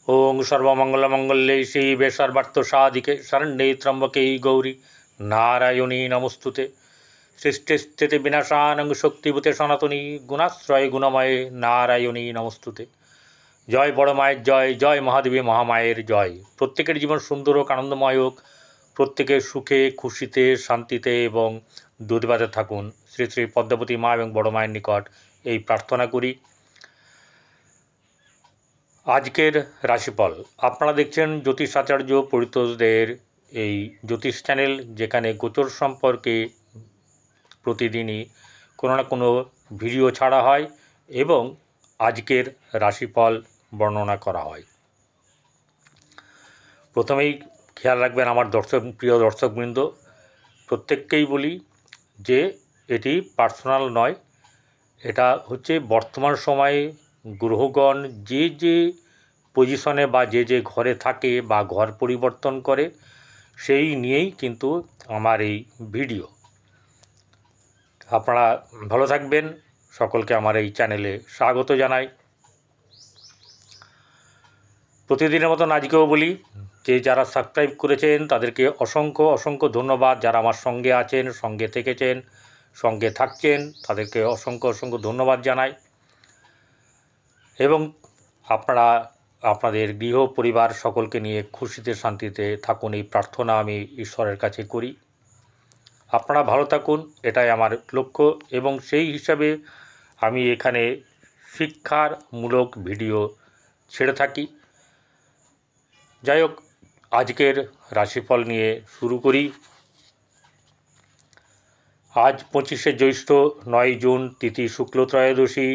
ओं सर्वमंगलमंगल्ये शिवे सर्वार्थसाधिके शरण्ये त्र्यंबके गौरी नारायणी नमोस्तुते। सृष्टिस्थितिविनाशानं शक्तिभूते सनातनी गुणाश्रय गुणमये नारायणी नमोस्तुते। जय बड़ माয়ের জয়, জয় মহাদেবী মহামায়ের জয়। প্রত্যেকের জীবন সুন্দর হোক, আনন্দময় হোক, প্রত্যেকের সুখে খুশিতে শান্তিতে এবং দুধবাতে থাকুন। শ্রী শ্রী পদ্মাবতী মা এবং বড় মায়ের নিকট এই প্রার্থনা করি। আজকের রাশিফল আপনারা দেখছেন জ্যোতিষাচার্য পরিতোষদের এই জ্যোতিষ চ্যানেল, যেখানে গোচর সম্পর্কে প্রতিদিনই কোনো না কোনো ভিডিও ছাড়া হয় এবং আজকের রাশিফল বর্ণনা করা হয়। প্রথমেই খেয়াল রাখবেন আমার প্রিয় দর্শকবৃন্দ, প্রত্যেককেই বলি যে এটি পার্সোনাল নয়, এটা হচ্ছে বর্তমান সময়ে গ্রহগণ যে যে পজিশনে বা যে যে ঘরে থাকে বা ঘর পরিবর্তন করে সেই নিয়েই কিন্তু আমার এই ভিডিও। আপনারা ভালো থাকবেন, সকলকে আমার এই চ্যানেলে স্বাগত জানাই। প্রতিদিনের মতন আজকেও বলি যে যারা সাবস্ক্রাইব করেছেন তাদেরকে অসংখ্য অসংখ্য ধন্যবাদ। যারা আমার সঙ্গে আছেন, সঙ্গে থেকেছেন, সঙ্গে থাকছেন, তাদেরকে অসংখ্য অসংখ্য ধন্যবাদ জানাই। এবং আপনারা আপনাদের গৃহ পরিবার সকলকে নিয়ে খুশিতে শান্তিতে থাকুন, এই প্রার্থনা আমি ঈশ্বরের কাছে করি। আপনারা ভালো থাকুন, এটাই আমার লক্ষ্য এবং সেই হিসাবে আমি এখানে শিক্ষামূলক ভিডিও ছেড়ে থাকি। যাই হোক, আজকের রাশিফল নিয়ে শুরু করি। আজ 25শে জ্যৈষ্ঠ, 9 জুন, তিথি শুক্ল ত্রয়োদশী,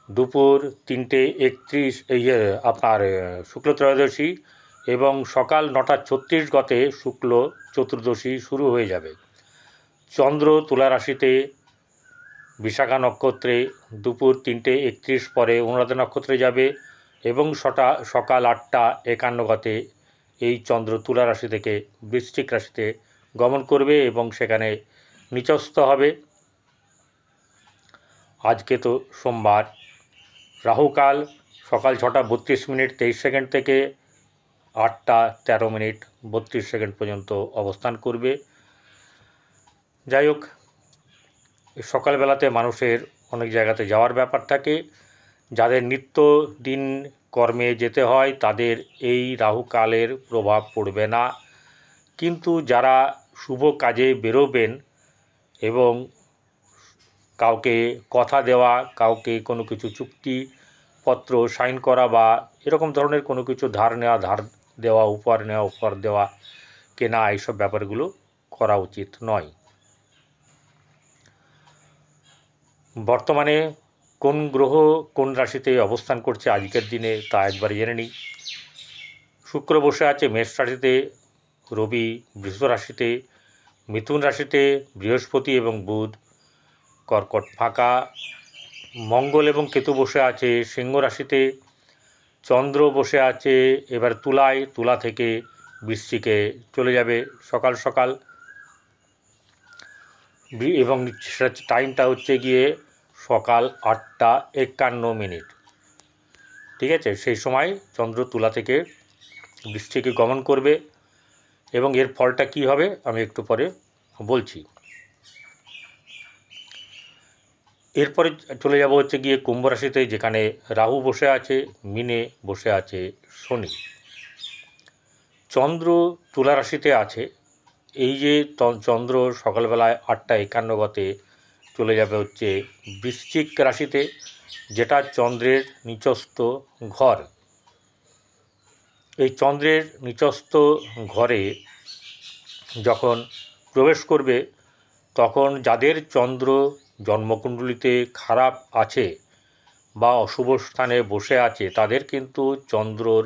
দুপুর 3:31 আপনার শুক্ল ত্রয়োদশী এবং সকাল 9:36 গতে শুক্ল চতুর্দশী শুরু হয়ে যাবে। চন্দ্র তুলা রাশিতে বিশাখা নক্ষত্রে দুপুর 3:31 পরে অনুরাধা নক্ষত্রে যাবে এবং সকাল 8:51 গতে এই চন্দ্র তুলা রাশি থেকে বৃশ্চিক রাশিতে গমন করবে এবং সেখানে নিচস্থ হবে। আজকে তো সোমবার, রাহুকাল সকাল 6:32 23 সেকেন্ড থেকে 8:13 32 সেকেন্ড পর্যন্ত অবস্থান করবে। যাই হোক, সকালবেলাতে মানুষের অনেক জায়গাতে যাওয়ার ব্যাপার থাকে। যাদের নিত্য দিন কর্মে যেতে হয় তাদের এই রাহুকালের প্রভাব পড়বে না, কিন্তু যারা শুভ কাজে বেরোবেন এবং কাউকে কথা দেওয়া, কাউকে কোনো কিছু চুক্তিপত্র সাইন করা বা এরকম ধরনের কোনো কিছু ধার নেওয়া, ধার দেওয়া, উপহার নেওয়া, উপহার দেওয়া, কেনা, এইসব ব্যাপারগুলো করা উচিত নয়। বর্তমানে কোন গ্রহ কোন রাশিতে অবস্থান করছে আজকের দিনে তা একবার জেনে নিই। শুক্র বসে আছে মেষ রাশিতে, রবি বৃষ রাশিতে, মিথুন রাশিতে বৃহস্পতি এবং বুধ, কর্কট ফাঁকা, মঙ্গল এবং কেতু বসে আছে সিংহ রাশিতে, চন্দ্র বসে আছে এবার তুলায়, তুলা থেকে বৃশ্চিকে চলে যাবে সকাল সকাল এবং টাইমটা হচ্ছে গিয়ে সকাল 8:51। ঠিক আছে, সেই সময় চন্দ্র তুলা থেকে বৃশ্চিকে গমন করবে এবং এর ফলটা কী হবে আমি একটু পরে বলছি। এরপরে চলে যাব হচ্ছে গিয়ে কুম্ভ রাশিতে, যেখানে রাহু বসে আছে, মিনে বসে আছে শনি। চন্দ্র তুলা রাশিতে আছে। এই যে চন্দ্র সকালবেলায় 8:51 গতে চলে যাবে হচ্ছে বৃশ্চিক রাশিতে, যেটা চন্দ্রের নিচস্থ ঘর। এই চন্দ্রের নিচস্থ ঘরে যখন প্রবেশ করবে তখন যাদের চন্দ্র জন্মকুণ্ডলিতে খারাপ আছে বা অশুভ স্থানে বসে আছে তাদের কিন্তু চন্দ্রর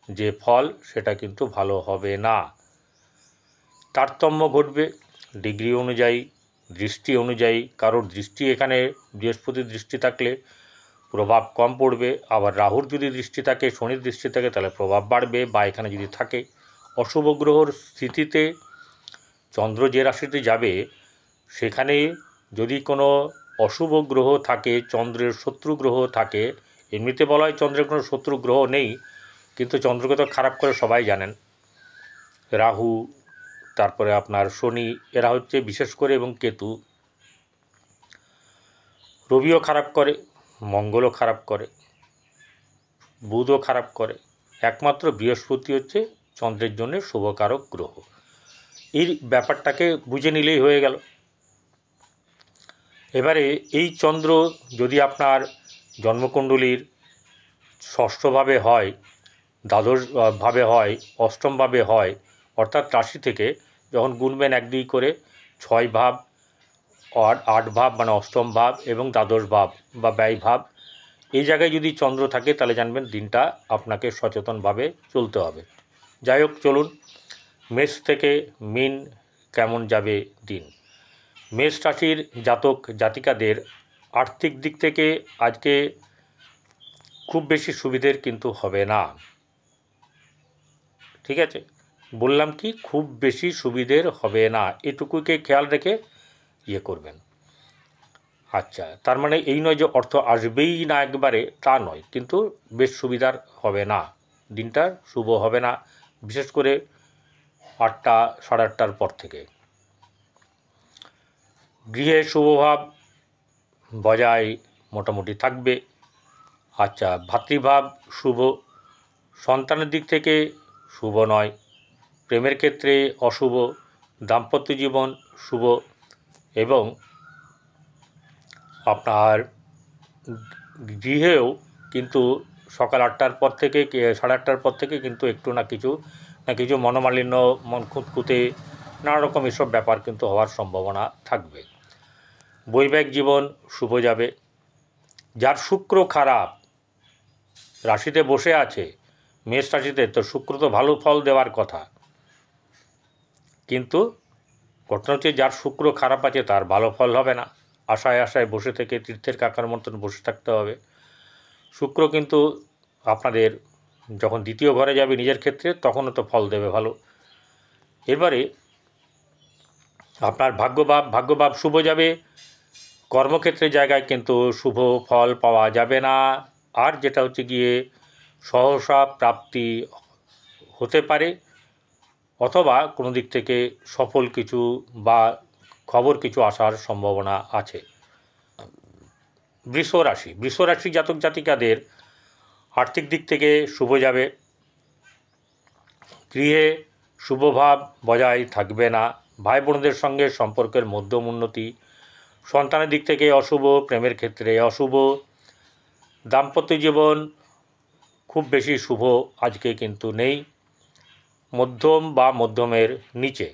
যে ফল সেটা কিন্তু ভালো হবে না। তারতম্য ঘটবে ডিগ্রি অনুযায়ী, দৃষ্টি অনুযায়ী। কারোর দৃষ্টি এখানে বৃহস্পতির দৃষ্টি থাকলে প্রভাব কম পড়বে, আবার রাহুর যদি দৃষ্টি থাকে, শনির দৃষ্টি থাকে, তাহলে প্রভাব বাড়বে। বা এখানে যদি থাকে অশুভ গ্রহর স্থিতিতে চন্দ্র যে রাশিতে যাবে সেখানে যদি কোনো অশুভ গ্রহ থাকে, চন্দ্রের শত্রু গ্রহ থাকে, এমনিতে বলা হয় চন্দ্রের কোনো শত্রু গ্রহ নেই, কিন্তু চন্দ্রকে তো খারাপ করে সবাই জানেন। রাহু, তারপরে আপনার শনি, এরা হচ্ছে বিশেষ করে, এবং কেতু। রবিও খারাপ করে, মঙ্গলও খারাপ করে, বুধও খারাপ করে। একমাত্র বৃহস্পতি হচ্ছে চন্দ্রের জন্য শুভকারক গ্রহ। এই ব্যাপারটাকে বুঝে নিলেই হয়ে গেল। এবারে এই চন্দ্র যদি আপনার জন্মকুণ্ডলীর ষষ্ঠভাবে হয়, দ্বাদশ ভাবে হয়, অষ্টমভাবে হয়, অর্থাৎ রাশি থেকে যখন গুনবেন 1-2 করে 6 ভাব, 8 ভাব মানে অষ্টম ভাব, এবং দ্বাদশ ভাব বা ব্যয় ভাব, এই জায়গায় যদি চন্দ্র থাকে তাহলে জানবেন দিনটা আপনাকে সচেতনভাবে চলতে হবে। যাই হোক, চলুন মেষ থেকে মীন কেমন যাবে দিন। মেষ রাশির জাতক জাতিকাদের আর্থিক দিক থেকে আজকে খুব বেশি সুবিধের কিন্তু হবে না। ঠিক আছে, বললাম কি, খুব বেশি সুবিধের হবে না, এটুকুকে খেয়াল রেখে করবেন। আচ্ছা, তার মানে এই নয় যে অর্থ আসবেই না একবারে, তা নয়, কিন্তু বেশ সুবিধার হবে না, দিনটা শুভ হবে না, বিশেষ করে 8টা, 8:30টার পর থেকে। গৃহে শুভভাব বজায় মোটামুটি থাকবে। আচ্ছা, ভাতৃভাব শুভ, সন্তানের দিক থেকে শুভ নয়, প্রেমের ক্ষেত্রে অশুভ, দাম্পত্য জীবন শুভ, এবং আপনার গৃহেও কিন্তু সকাল 8টার পর থেকে 8:30টার পর থেকে কিন্তু একটু না কিছু মনোমালিন্য, মন খুঁতখুঁতে, নানা রকম এসব ব্যাপার কিন্তু হওয়ার সম্ভাবনা থাকবে। বৈবাহিক জীবন শুভ যাবে। যার শুক্র খারাপ, রাশিতে বসে আছে মেষ রাশিতে, তো শুক্র তো ভালো ফল দেওয়ার কথা, কিন্তু ঘটনা হচ্ছে যার শুক্র খারাপ আছে তার ভালো ফল হবে না। আশায় আশায় বসে থেকে তীর্থের কাকার মতন বসে থাকতে হবে। শুক্র কিন্তু আপনাদের যখন দ্বিতীয় ঘরে যাবে নিজের ক্ষেত্রে, তখনও তো ফল দেবে ভালো। এবারে আপনার ভাগ্যভাব শুভ যাবে। কর্মক্ষেত্রের জায়গায় কিন্তু শুভ ফল পাওয়া যাবে না। আর যেটা হচ্ছে গিয়ে সহসা প্রাপ্তি হতে পারে, অথবা কোনো দিক থেকে সফল কিছু বা খবর কিছু আসার সম্ভাবনা আছে। বৃষ রাশি জাতক জাতিকাদের আর্থিক দিক থেকে শুভ যাবে। গৃহে শুভভাব বজায় থাকবে না। ভাই বোনদের সঙ্গে সম্পর্কের মধ্যম উন্নতি। সন্তানের দিক থেকে অশুভ, প্রেমের ক্ষেত্রে অশুভ। দাম্পত্য জীবন খুব বেশি শুভ আজকে কিন্তু নেই, মধ্যম বা মধ্যমের নিচে,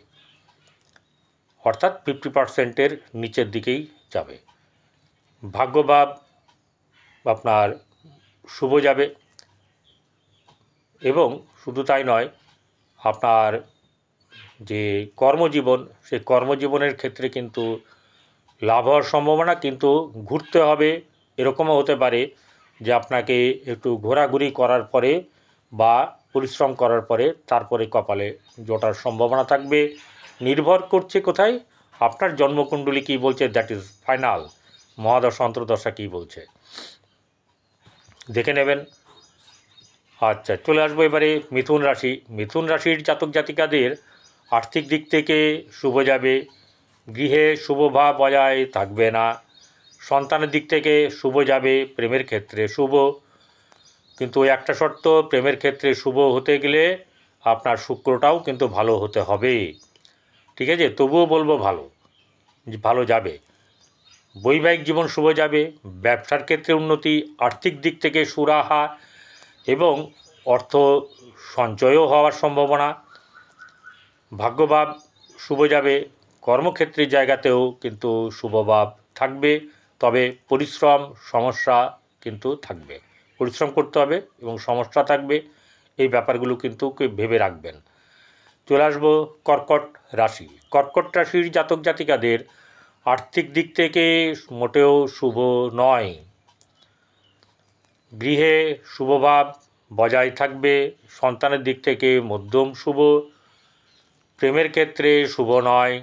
অর্থাৎ 50%-এর নিচের দিকেই যাবে। ভাগ্যভাব আপনার শুভ যাবে, এবং শুধু তাই নয়, আপনার যে কর্মজীবন, সেই কর্মজীবনের ক্ষেত্রে কিন্তু লাভ হওয়ার সম্ভাবনা, কিন্তু ঘুরতে হবে, এরকমও হতে পারে যে আপনাকে একটু ঘোরাঘুরি করার পরে বা পরিশ্রম করার পরে তারপরে কপালে জোটার সম্ভাবনা থাকবে। নির্ভর করছে কোথায়, আপনার জন্মকুণ্ডলী কী বলছে, দ্যাট ইজ ফাইনাল। মহাদশা অন্তর্দশা কী বলছে দেখে নেবেন। আচ্ছা, চলে আসবো এবারে মিথুন রাশি। মিথুন রাশির জাতক জাতিকাদের আর্থিক দিক থেকে শুভ যাবে। গৃহে শুভভাব বজায় থাকবে না। সন্তানের দিক থেকে শুভ যাবে। প্রেমের ক্ষেত্রে শুভ, কিন্তু একটা শর্ত, প্রেমের ক্ষেত্রে শুভ হতে গেলে আপনার শুক্রটাও কিন্তু ভালো হতে হবে। ঠিক আছে, তবুও বলবো ভালো যাবে। বৈবাহিক জীবন শুভ যাবে। ব্যবসার ক্ষেত্রে উন্নতি, আর্থিক দিক থেকে সুরাহা, এবং অর্থ সঞ্চয়ও হওয়ার সম্ভাবনা। ভাগ্যভাব শুভ যাবে। কর্মক্ষেত্রের জায়গাতেও কিন্তু শুভভাব থাকবে, তবে সমস্যা কিন্তু থাকবে। পরিশ্রম করতে হবে এবং সমস্যা থাকবে, এই ব্যাপারগুলো কিন্তু ভেবে রাখবেন। চলে আসবো কর্কট রাশি। কর্কট রাশির জাতক জাতিকাদের আর্থিক দিক থেকে মোটেও শুভ নয়। গৃহে শুভভাব বজায় থাকবে। সন্তানের দিক থেকে মধ্যম শুভ, প্রেমের ক্ষেত্রে শুভ নয়।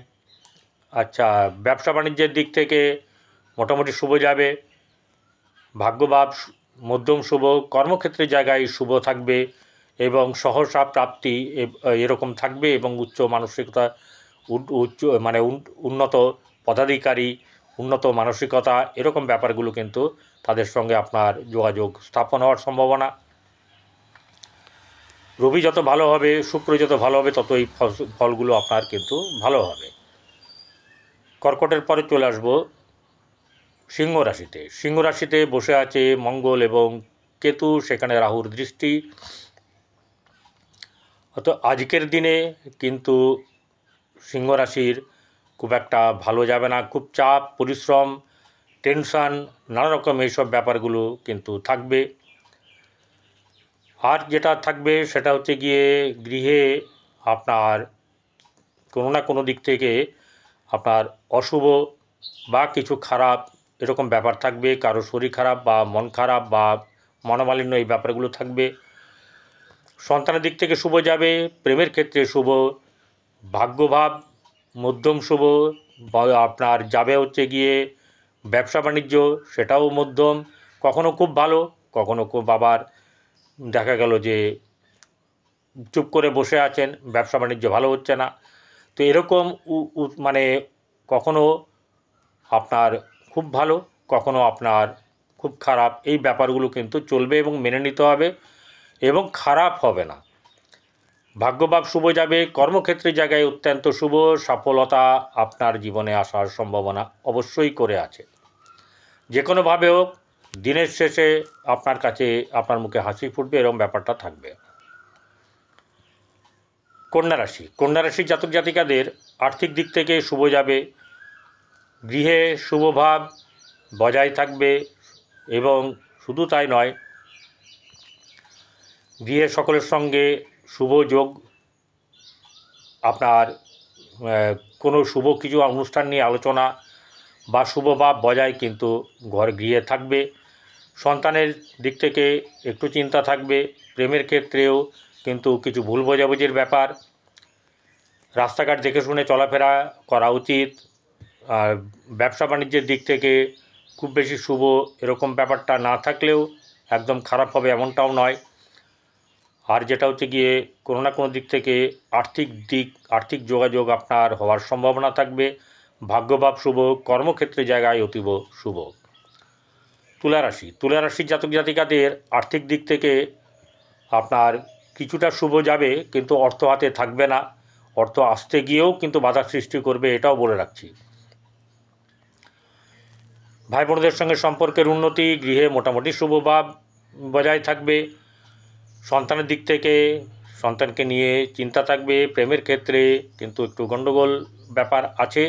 আচ্ছা, ব্যবসা বাণিজ্যের দিক থেকে মোটামুটি শুভ যাবে। ভাগ্যভাব মধ্যম শুভ, কর্মক্ষেত্রের জায়গায় শুভ থাকবে, এবং সহসা প্রাপ্তি এরকম থাকবে, এবং উচ্চ মানসিকতা, উচ্চ মানে উন্নত পদাধিকারী, উন্নত মানসিকতা, এরকম ব্যাপারগুলো কিন্তু তাদের সঙ্গে আপনার যোগাযোগ স্থাপন হওয়ার সম্ভাবনা। রবি যত ভালো হবে, শুক্র যত ভালো হবে, তত এই ফলগুলো আপনার কিন্তু ভালো হবে। কর্কটের পরে চলে আসবো সিংহ রাশিতে। সিংহ রাশিতে বসে আছে মঙ্গল এবং কেতু, সেখানে রাহুর দৃষ্টি। অত আজকের দিনে কিন্তু সিংহ রাশির খুব একটা ভালো যাবে না। খুব চাপ, পরিশ্রম, টেনশান, নানা রকম এইসব ব্যাপারগুলো কিন্তু থাকবে। আর যেটা থাকবে সেটা হচ্ছে গিয়ে গৃহে আপনার কোনো না কোনো দিক থেকে আপনার অশুভ বা কিছু খারাপ এরকম ব্যাপার থাকবে। কারো শরীর খারাপ বা মন খারাপ বা মনোমালিন্য, এই ব্যাপারগুলো থাকবে। সন্তানের দিক থেকে শুভ যাবে, প্রেমের ক্ষেত্রে শুভ, ভাগ্যভাব মধ্যম শুভ। আপনার যাবে হচ্ছে গিয়ে ব্যবসা বাণিজ্য, সেটাও মধ্যম, কখনো খুব ভালো, কখনো খুব আবার দেখা গেল যে চুপ করে বসে আছেন, ব্যবসা বাণিজ্য ভালো হচ্ছে না। তো এরকম মানে কখনো আপনার খুব ভালো, কখনো আপনার খুব খারাপ, এই ব্যাপারগুলো কিন্তু চলবে এবং মেনে নিতে হবে, এবং খারাপ হবে না। ভাগ্যভাব শুভ যাবে, কর্মক্ষেত্রের জায়গায় অত্যন্ত শুভ, সফলতা আপনার জীবনে আসার সম্ভাবনা অবশ্যই করে আছে। যে কোনোভাবে হোক দিনের শেষে আপনার কাছে আপনার মুখে হাসি ফুটবে, এরকম ব্যাপারটা থাকবে। কন্যা রাশি। কন্যা রাশির জাতক জাতিকাদের আর্থিক দিক থেকে শুভ যাবে, গৃহে শুভভাব বজায় থাকবে, এবং শুধু তাই নয়, গৃহে সকলের সঙ্গে শুভ যোগ, আপনার কোনো শুভ কিছু অনুষ্ঠান নিয়ে আলোচনা বা শুভভাব বজায় কিন্তু গৃহে থাকবে। সন্তানের দিক থেকে একটু চিন্তা থাকবে, প্রেমের ক্ষেত্রেও কিন্তু কিছু ভুল বোঝাবুঝির ব্যাপার, রাস্তাঘাট দেখে শুনে চলাফেরা করা উচিত। আর ব্যবসা বাণিজ্যের দিক থেকে খুব বেশি শুভ এরকম ব্যাপারটা না থাকলেও একদম খারাপ হবে এমনটাও নয়। আর যেটা হচ্ছে গিয়ে কোনো না কোনো দিক থেকে আর্থিক যোগাযোগ আপনার হওয়ার সম্ভাবনা থাকবে। ভাগ্যভাব শুভ, কর্মক্ষেত্রে জায়গায় অতীব শুভ। তুলা রাশি। তুলা রাশির জাতক জাতিকাদের আর্থিক দিক থেকে আপনার কিছুটা শুভ যাবে, কিন্তু অর্থ হাতে থাকবে না, অর্থ আসতে গিয়েও কিন্তু বাধার সৃষ্টি করবে, এটাও বলে রাখছি। ভাই বোনদের সঙ্গে সম্পর্কের উন্নতি, গৃহে মোটামুটি শুভভাব বজায় থাকবে। সন্তানের দিক থেকে সন্তানকে নিয়ে চিন্তা থাকবে, প্রেমের ক্ষেত্রে কিন্তু একটু গণ্ডগোল ব্যাপার আছে,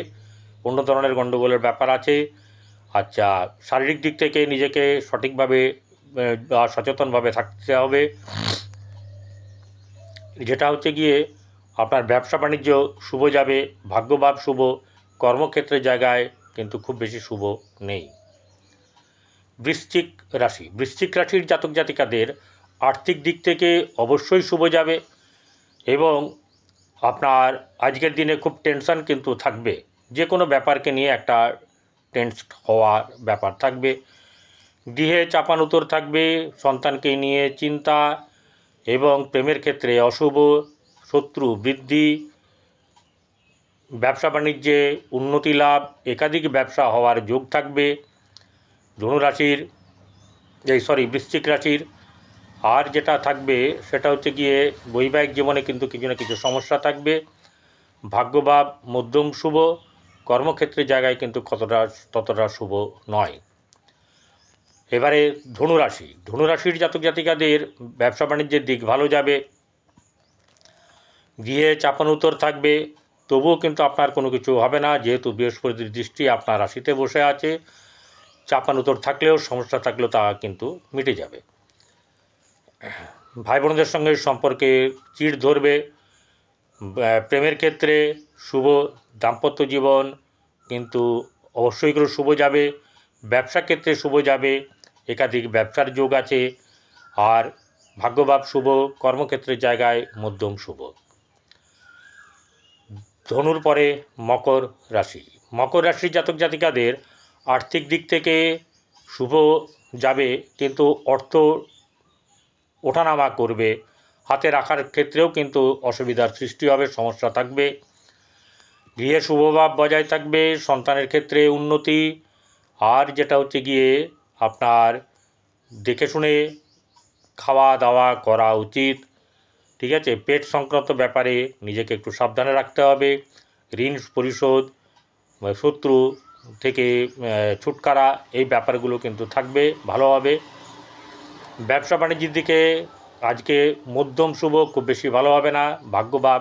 অন্য ধরনের গণ্ডগোলের ব্যাপার আছে। আচ্ছা, শারীরিক দিক থেকে নিজেকে সঠিকভাবে সচেতনভাবে থাকতে হবে। যেটা হচ্ছে গিয়ে আপনার ব্যবসা বাণিজ্য শুভ যাবে, ভাগ্যভাব শুভ, কর্মক্ষেত্রের জায়গায় কিন্তু খুব বেশি শুভ নেই। বৃশ্চিক রাশি। বৃশ্চিক রাশির জাতক জাতিকাদের আর্থিক দিক থেকে অবশ্যই শুভ যাবে, এবং আপনার আজকের দিনে খুব টেনশন কিন্তু থাকবে, যে কোনো ব্যাপারকে নিয়ে একটা টেনসড হওয়ার ব্যাপার থাকবে। গৃহে চাপানুতর থাকবে, সন্তানকে নিয়ে চিন্তা, এবং প্রেমের ক্ষেত্রে অশুভ, শত্রু বৃদ্ধি, ব্যবসা বাণিজ্যে উন্নতি লাভ, একাধিক ব্যবসা হওয়ার যোগ থাকবে বৃশ্চিক রাশির। আর যেটা থাকবে সেটা হচ্ছে গিয়ে বৈবাহিক জীবনে কিন্তু কিছু না কিছু সমস্যা থাকবে। ভাগ্যভাব মধ্যম শুভ, কর্মক্ষেত্রের জায়গায় কিন্তু ততটা শুভ নয়। এবারে ধনুরাশি। ধনুরাশির জাতক জাতিকাদের ব্যবসা বাণিজ্যের দিক ভালো যাবে, গৃহে চাপানুতর থাকবে, তবুও কিন্তু আপনার কোনো কিছু হবে না, যেহেতু বৃহস্পতির দৃষ্টি আপনার রাশিতে বসে আছে। চাপানুতর থাকলেও, সমস্যা থাকলেও তা কিন্তু মিটে যাবে। ভাই বোনদের সঙ্গে সম্পর্কে চিড় ধরবে, প্রেমের ক্ষেত্রে শুভ, দাম্পত্য জীবন কিন্তু অবশ্যই করে শুভ যাবে, ব্যবসা ক্ষেত্রে শুভ যাবে, একাধিক ব্যবসার যোগ আছে। আর ভাগ্যভাব শুভ, কর্মক্ষেত্রের জায়গায় মধ্যম শুভ। ধনুর পরে মকর রাশি। মকর রাশির জাতক জাতিকাদের আর্থিক দিক থেকে শুভ যাবে, কিন্তু অর্থ ওঠানামা করবে, হাতে রাখার ক্ষেত্রেও কিন্তু অসুবিধার সৃষ্টি হবে, সমস্যা থাকবে। গৃহে শুভভাব বজায় থাকবে, সন্তানের ক্ষেত্রে উন্নতি। আর যেটা হচ্ছে গিয়ে আপনার দেখে শুনে খাওয়া দাওয়া করা উচিত, ঠিক আছে। পেট সংক্রান্ত ব্যাপারে নিজেকে একটু সাবধানে রাখতে হবে। ঋণ পরিশোধ, শত্রু থেকে ছুটকারা, এই ব্যাপারগুলো কিন্তু থাকবে ভালোভাবে। ব্যবসা বাণিজ্যের দিকে আজকে মধ্যম শুভ, খুব বেশি ভালো হবে না। ভাগ্যভাব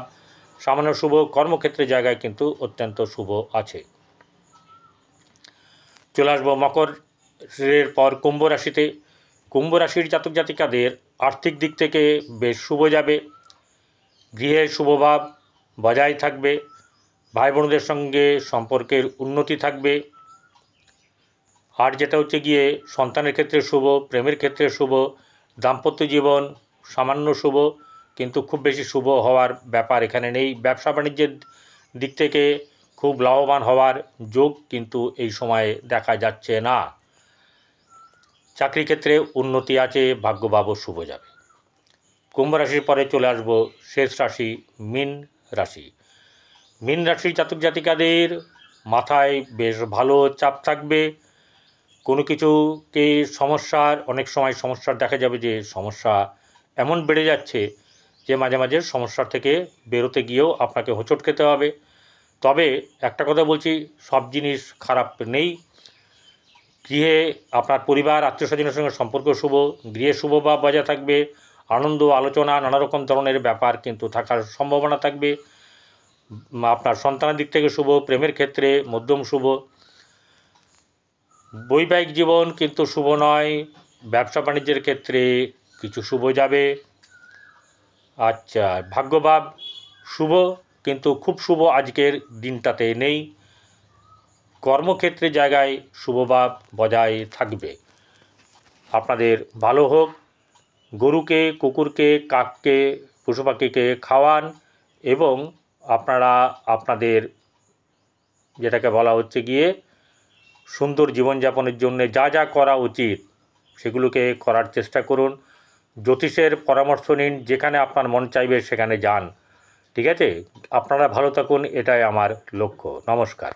সামান্য শুভ, কর্মক্ষেত্রের জায়গায় কিন্তু অত্যন্ত শুভ আছে। চলে আসবো মকরের পর কুম্ভ রাশিতে। কুম্ভ রাশির জাতক জাতিকাদের আর্থিক দিক থেকে বেশ শুভ যাবে। গৃহে শুভভাব বজায় থাকবে। ভাই বোনদের সঙ্গে সম্পর্কের উন্নতি থাকবে। আর যেটা হচ্ছে গিয়ে সন্তানের ক্ষেত্রে শুভ, প্রেমের ক্ষেত্রে শুভ, দাম্পত্য জীবন সামান্য শুভ, কিন্তু খুব বেশি শুভ হওয়ার ব্যাপার এখানে নেই। ব্যবসা বাণিজ্যের দিক থেকে খুব লাভবান হওয়ার যোগ কিন্তু এই সময়ে দেখা যাচ্ছে না। চাকরি ক্ষেত্রে উন্নতি আছে, ভাগ্যভাবও শুভ যাবে। কুম্ভ রাশির পরে চলে আসবো শেষ রাশি মীন রাশি। মীন রাশির জাতক জাতিকাদের মাথায় বেশ ভালো চাপ থাকবে। কোনো কিছুকে অনেক সময় সমস্যার দেখা যাবে যে সমস্যা এমন বেড়ে যাচ্ছে যে মাঝে মাঝে সমস্যার থেকে বেরোতে গিয়েও আপনাকে হোঁচট খেতে হবে। তবে একটা কথা বলছি, সব জিনিস খারাপ নেই। গৃহে আপনার পরিবার আত্মীয় স্বজনের সঙ্গে সম্পর্ক শুভ, গৃহে শুভভাব বজায় থাকবে। আনন্দ আলোচনা নানা রকম ধরনের ব্যাপার কিন্তু থাকার সম্ভাবনা থাকবে। আপনার সন্তানের দিক থেকে শুভ, প্রেমের ক্ষেত্রে মধ্যম শুভ। বৈবাহিক জীবন কিন্তু শুভ নয়। ব্যবসা বাণিজ্যের ক্ষেত্রে কিছু শুভ যাবে। আচ্ছা, ভাগ্যভাব শুভ, কিন্তু খুব শুভ আজকের দিনটাতে নেই। কর্মক্ষেত্রের জায়গায় শুভভাব বজায় থাকবে। আপনাদের ভালো হোক। গরুকে, কুকুরকে, কাককে, পশু পাখিকে খাওয়ান এবং আপনারা আপনাদের যেটাকে বলা হচ্ছে গিয়ে সুন্দর জীবনযাপনের জন্য যা যা করা উচিত সেগুলোকে করার চেষ্টা করুন। জ্যোতিষের পরামর্শ নিন, যেখানে আপনার মন চাইবে সেখানে যান, ঠিক আছে। আপনারা ভালো থাকুন, এটাই আমার লক্ষ্য। নমস্কার।